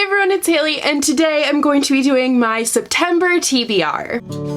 Hey everyone, it's Hailey, and today I'm going to be doing my September TBR.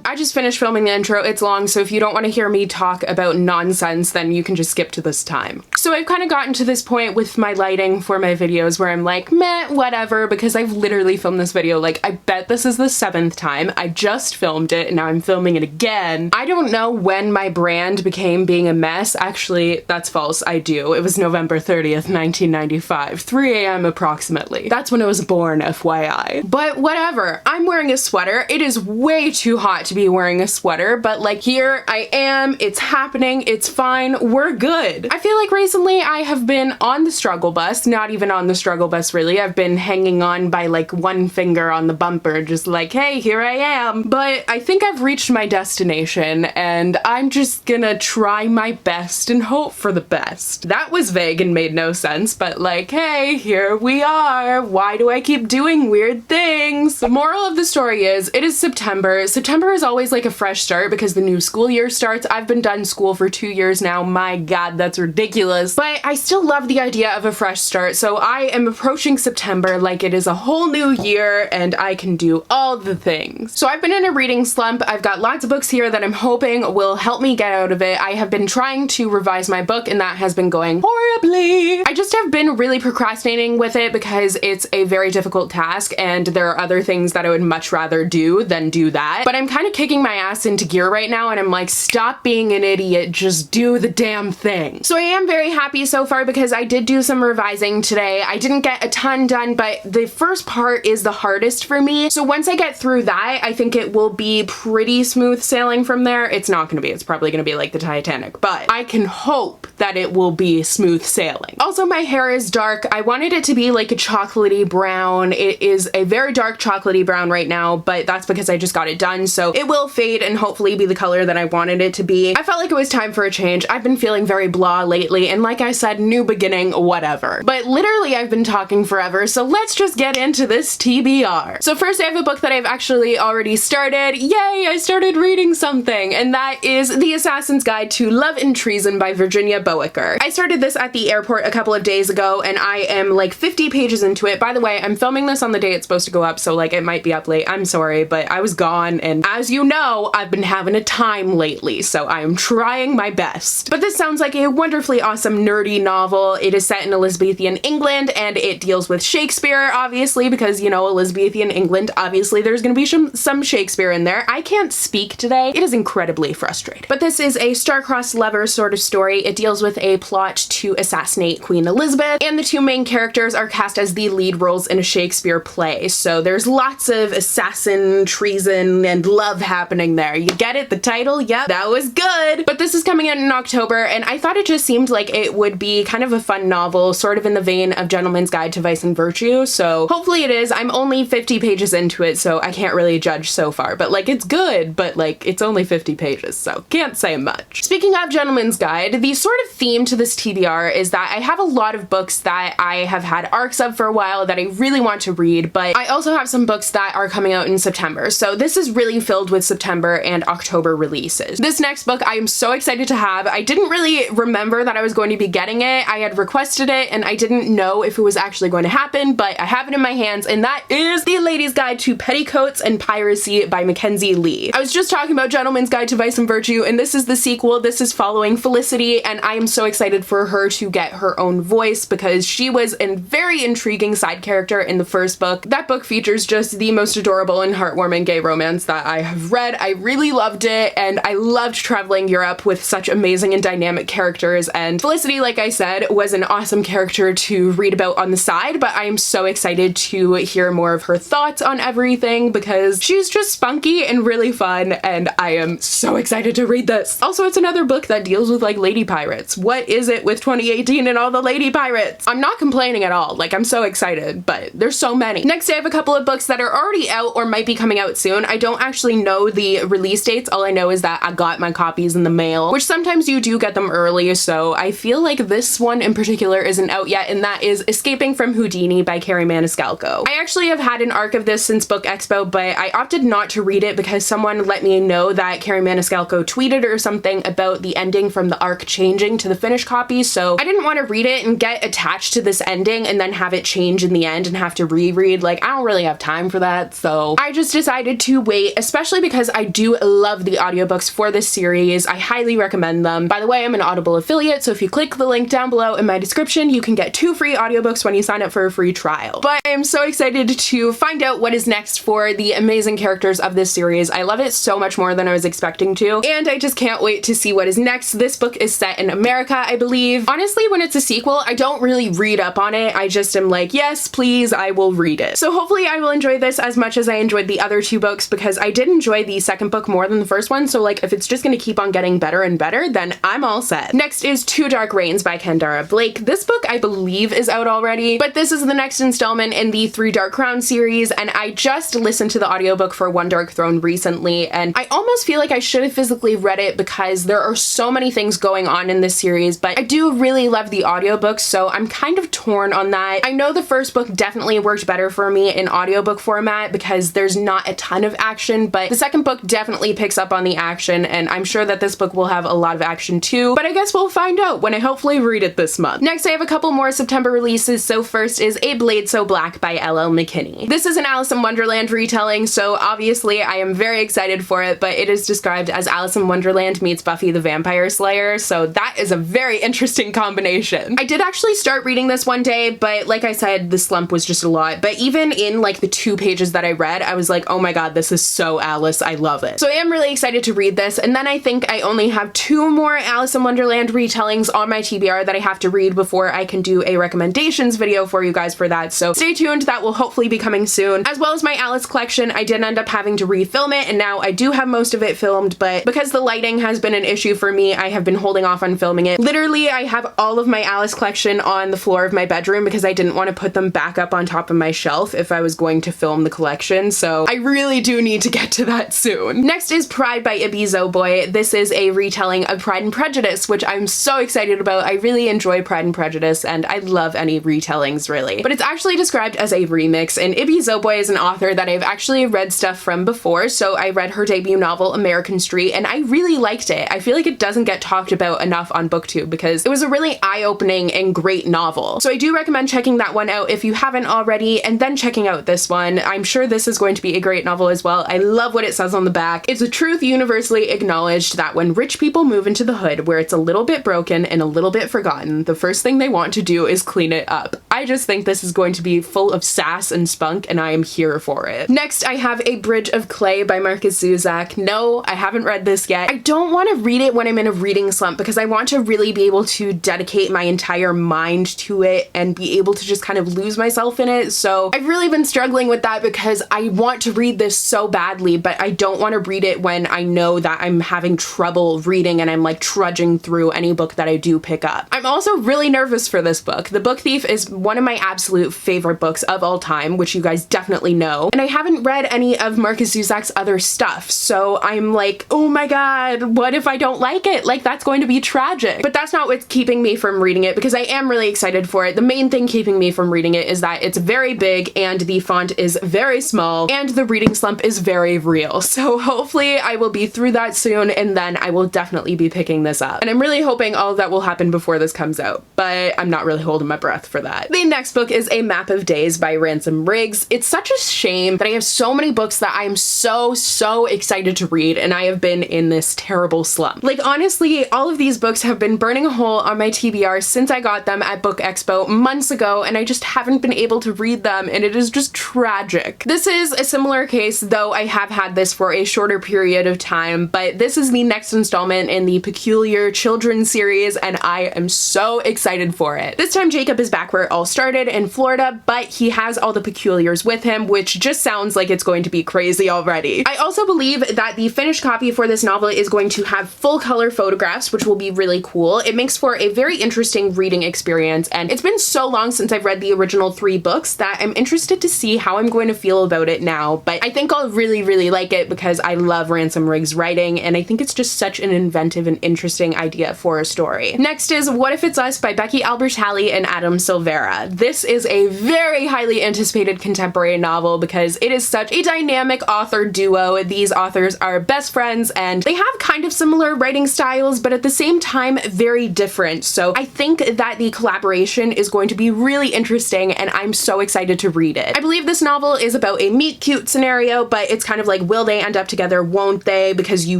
I just finished filming the intro. It's long, so if you don't want to hear me talk about nonsense, then you can just skip to this time. So I've kind of gotten to this point with my lighting for my videos where I'm like, meh, whatever, because I've literally filmed this video, like, I bet this is the 7th time. I just filmed it, and now I'm filming it again. I don't know when my brand became being a mess. Actually, that's false. I do. It was November 30th, 1995, 3 a.m. approximately. That's when I was born, FYI. But whatever. I'm wearing a sweater. It is way too hot to be wearing a sweater, but like here I am, it's happening, it's fine, we're good. I feel like recently I have been on the struggle bus, not even on the struggle bus really, I've been hanging on by like one finger on the bumper, just like, hey, here I am. But I think I've reached my destination and I'm just gonna try my best and hope for the best. That was vague and made no sense, but like, hey, here we are. Why do I keep doing weird things? The moral of the story is, it is September. September is always like a fresh start because the new school year starts. I've been done school for 2 years now. My God, that's ridiculous. But I still love the idea of a fresh start. So I am approaching September like it is a whole new year and I can do all the things. So I've been in a reading slump. I've got lots of books here that I'm hoping will help me get out of it. I have been trying to revise my book and that has been going horribly. I just have been really procrastinating with it because it's a very difficult task and there are other things that I would much rather do than do that. But I'm kind of kicking my ass into gear right now and I'm like, stop being an idiot, just do the damn thing. So I am very happy so far because I did do some revising today. I didn't get a ton done, but the first part is the hardest for me. So once I get through that, I think it will be pretty smooth sailing from there. It's not gonna be, it's probably gonna be like the Titanic, but I can hope that it will be smooth sailing. Also, my hair is dark. I wanted it to be like a chocolatey brown. It is a very dark chocolatey brown right now, but that's because I just got it done. So it will fade and hopefully be the color that I wanted it to be. I felt like it was time for a change. I've been feeling very blah lately, and like I said, new beginning, whatever. But literally I've been talking forever, so let's just get into this TBR. So first I have a book that I've actually already started. Yay, I started reading something, and that is The Assassin's Guide to Love and Treason by Virginia Boecker. I started this at the airport a couple of days ago, and I am like 50 pages into it. By the way, I'm filming this on the day it's supposed to go up, so like it might be up late. I'm sorry, but I was gone, and as you know, I've been having a time lately, so I am trying my best. But this sounds like a wonderfully awesome nerdy novel. It is set in Elizabethan England and it deals with Shakespeare, obviously, because, you know, Elizabethan England, obviously there's gonna be some Shakespeare in there. I can't speak today. It is incredibly frustrating. But this is a star-crossed lover sort of story. It deals with a plot to assassinate Queen Elizabeth, and the two main characters are cast as the lead roles in a Shakespeare play. So there's lots of assassin, treason, and love happening there. You get it? The title? Yep, that was good. But this is coming out in October, and I thought it just seemed like it would be kind of a fun novel, sort of in the vein of Gentleman's Guide to Vice and Virtue, so hopefully it is. I'm only 50 pages into it, so I can't really judge so far, but like, it's good, but like, it's only 50 pages, so can't say much. Speaking of Gentleman's Guide, the sort of theme to this TBR is that I have a lot of books that I have had arcs of for a while that I really want to read, but I also have some books that are coming out in September, so this is really filled with September and October releases. This next book I am so excited to have. I didn't really remember that I was going to be getting it. I had requested it and I didn't know if it was actually going to happen, but I have it in my hands, and that is The Lady's Guide to Petticoats and Piracy by Mackenzi Lee. I was just talking about Gentleman's Guide to Vice and Virtue, and this is the sequel. This is following Felicity, and I am so excited for her to get her own voice because she was a very intriguing side character in the first book. That book features just the most adorable and heartwarming gay romance that I have read. I really loved it, and I loved traveling Europe with such amazing and dynamic characters, and Felicity, like I said, was an awesome character to read about on the side, but I am so excited to hear more of her thoughts on everything because she's just spunky and really fun, and I am so excited to read this. Also, it's another book that deals with like lady pirates. What is it with 2018 and all the lady pirates? I'm not complaining at all. Like, I'm so excited, but there's so many. Next, I have a couple of books that are already out or might be coming out soon. I don't actually know the release dates. All I know is that I got my copies in the mail, which sometimes you do get them early, so I feel like this one in particular isn't out yet, and that is Escaping from Houdini by Kerri Maniscalco. I actually have had an arc of this since Book Expo, but I opted not to read it because someone let me know that Kerri Maniscalco tweeted or something about the ending from the arc changing to the finished copy, so I didn't want to read it in can get attached to this ending and then have it change in the end and have to reread. Like, I don't really have time for that, so I just decided to wait, especially because I do love the audiobooks for this series. I highly recommend them. By the way, I'm an Audible affiliate, so if you click the link down below in my description, you can get 2 free audiobooks when you sign up for a free trial. But I am so excited to find out what is next for the amazing characters of this series. I love it so much more than I was expecting to, and I just can't wait to see what is next. This book is set in America, I believe. Honestly, when it's a sequel, I don't really read up on it. I just am like, yes, please, I will read it. So hopefully I will enjoy this as much as I enjoyed the other 2 books, because I did enjoy the second book more than the first one, so like if it's just gonna keep on getting better and better, then I'm all set. Next is Two Dark Reigns by Kendare Blake. This book I believe is out already, but this is the next installment in the 3 Dark Crowns series, and I just listened to the audiobook for One Dark Throne recently, and I almost feel like I should have physically read it because there are so many things going on in this series, but I do really love the audiobook, so I'm kind of torn on that. I know the first book definitely worked better for me in audiobook format because there's not a ton of action, but the second book definitely picks up on the action, and I'm sure that this book will have a lot of action too, but I guess we'll find out when I hopefully read it this month. Next, I have a couple more September releases, so first is A Blade So Black by LL McKinney. This is an Alice in Wonderland retelling, so obviously I am very excited for it, but it is described as Alice in Wonderland meets Buffy the Vampire Slayer, so that is a very interesting combination. I did actually start reading this one day, but like I said, the slump was just a lot, but even in like the 2 pages that I read, I was like, oh my god, this is so Alice, I love it. So I am really excited to read this, and then I think I only have 2 more Alice in Wonderland retellings on my TBR that I have to read before I can do a recommendations video for you guys for that, so stay tuned, that will hopefully be coming soon. As well as my Alice collection, I did end up having to refilm it, and now I do have most of it filmed, but because the lighting has been an issue for me, I have been holding off on filming it. Literally, I have all of my Alice collection on the floor of my bedroom because I didn't want to put them back up on top of my shelf if I was going to film the collection, so I really do need to get to that soon. Next is Pride by Ibi Zoboi. This is a retelling of Pride and Prejudice, which I'm so excited about. I really enjoy Pride and Prejudice, and I love any retellings, really. But it's actually described as a remix, and Ibi Zoboi is an author that I've actually read stuff from before, so I read her debut novel, American Street, and I really liked it. I feel like it doesn't get talked about enough on BookTube because it was a really eye-opening and great novel. So I do recommend checking that one out if you haven't already, and then checking out this one. I'm sure this is going to be a great novel as well. I love what it says on the back. It's a truth universally acknowledged that when rich people move into the hood where it's a little bit broken and a little bit forgotten, the first thing they want to do is clean it up. I just think this is going to be full of sass and spunk, and I am here for it. Next, I have A Bridge of Clay by Markus Zusak. No, I haven't read this yet. I don't want to read it when I'm in a reading slump because I want to really be able to dedicate my entire mind to it and be able to just kind of lose myself in it. So I've really been struggling with that because I want to read this so badly, but I don't want to read it when I know that I'm having trouble reading and I'm like trudging through any book that I do pick up. I'm also really nervous for this book. The Book Thief is one of my absolute favorite books of all time, which you guys definitely know, and I haven't read any of Markus Zusak's other stuff, so I'm like, oh my god, what if I don't like it? Like, that's going to be tragic. But that's not what's keeping me from reading it because I am really excited for it. The main thing keeping me from reading it is that it's very big and the font is very small and the reading slump is very real. So hopefully I will be through that soon, and then I will definitely be picking this up. And I'm really hoping all of that will happen before this comes out, but I'm not really holding my breath for that. The next book is A Map of Days by Ransom. It's such a shame that I have so many books that I am so excited to read, and I have been in this terrible slump. Like, honestly, all of these books have been burning a hole on my TBR since I got them at Book Expo months ago, and I just haven't been able to read them, and it is just tragic. This is a similar case, though I have had this for a shorter period of time, but this is the next installment in the Peculiar Children series, and I am so excited for it. This time Jacob is back where it all started in Florida, but he has all the Peculiars with him, which just sounds like it's going to be crazy already. I also believe that the finished copy for this novel is going to have full color photographs, which will be really cool. It makes for a very interesting reading experience, and it's been so long since I've read the original 3 books that I'm interested to see how I'm going to feel about it now, but I think I'll really like it because I love Ransom Riggs' writing, and I think it's just such an inventive and interesting idea for a story. Next is What If It's Us by Becky, Albertalli, and Silvera. Silvera. This is a very highly anticipated contemporary novel because it is such a dynamic author duo. These authors are best friends and they have kind of similar writing styles, but at the same time, very different. So I think that the collaboration is going to be really interesting and I'm so excited to read it. I believe this novel is about a meet cute scenario, but it's kind of like, will they end up together, won't they? Because you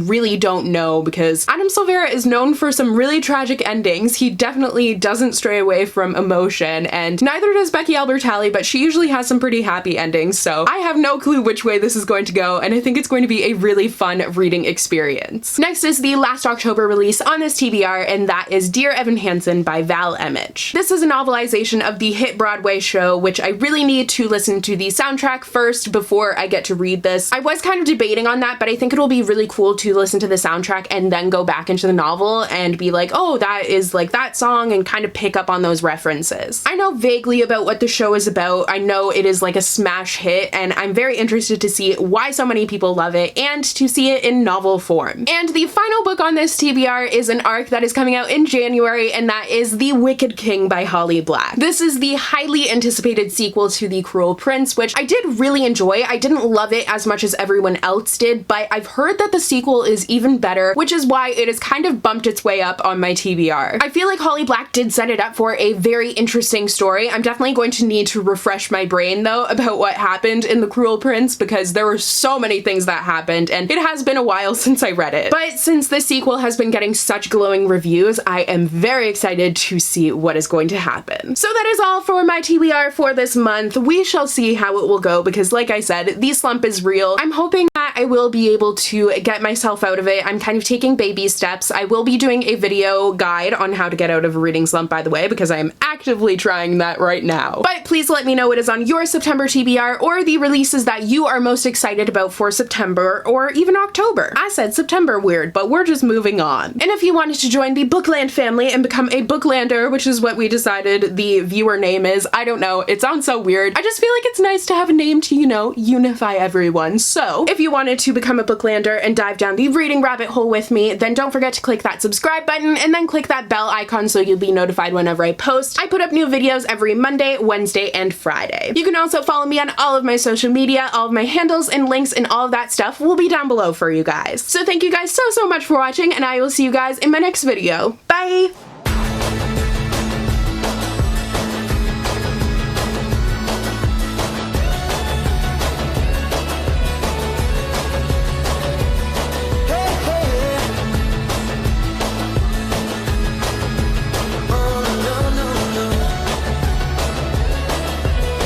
really don't know, because Adam Silvera is known for some really tragic endings. He definitely doesn't stray away from emotion, and neither does Becky Albertalli, but she usually has some pretty happy endings, so I have no clue which way this is going to go, and I think it's going to be a really fun reading experience. Next is the last October release on this TBR, and that is Dear Evan Hansen by Val Emmich. This is a novelization of the hit Broadway show, which I really need to listen to the soundtrack first before I get to read this. I was kind of debating on that, but I think it'll be really cool to listen to the soundtrack and then go back into the novel and be like, oh, that is like that song, and kind of pick up on those references. I know vaguely about what the show is about. I know it is like a smash hit, and I'm very interested to see why so many people love it and to see it in novel form. And the final book on this TBR is an arc that is coming out in January, and that is The Wicked King by Holly Black. This is the highly anticipated sequel to The Cruel Prince, which I did really enjoy. I didn't love it as much as everyone else did, but I've heard that the sequel is even better, which is why it has kind of bumped its way up on my TBR. I feel like Holly Black did set it up for a very interesting story. I'm definitely going to need to refresh my brain though about what happened in The Cruel Prince, because there were so many things that happened and it has been a while since I read it. But since this sequel has been getting such glowing reviews, I am very excited to see what is going to happen. So that is all for my TBR for this month. We shall see how it will go, because like I said, the slump is real. I'm hoping that I will be able to get myself out of it. I'm kind of taking baby steps. I will be doing a video guide on how to get out of a reading slump, by the way, because I am actively trying that right now. But please let me know what is on your September TBR, or the releases that you are most excited about for September, or even October. I said September weird, but we're just moving on. And if you wanted to join the Bookland family and become a Booklander, which is what we decided the viewer name is, I don't know, it sounds so weird. I just feel like it's nice to have a name to, you know, unify everyone. So if you wanted to become a Booklander and dive down the reading rabbit hole with me, then don't forget to click that subscribe button and then click that bell icon so you'll be notified whenever I post. I put up new videos every Monday, Wednesday, and Friday. You can also follow me on all of my social media. All of my handles and links and all of that stuff will be down below for you guys. So thank you guys so much for watching, and I will see you guys in my next video. Bye!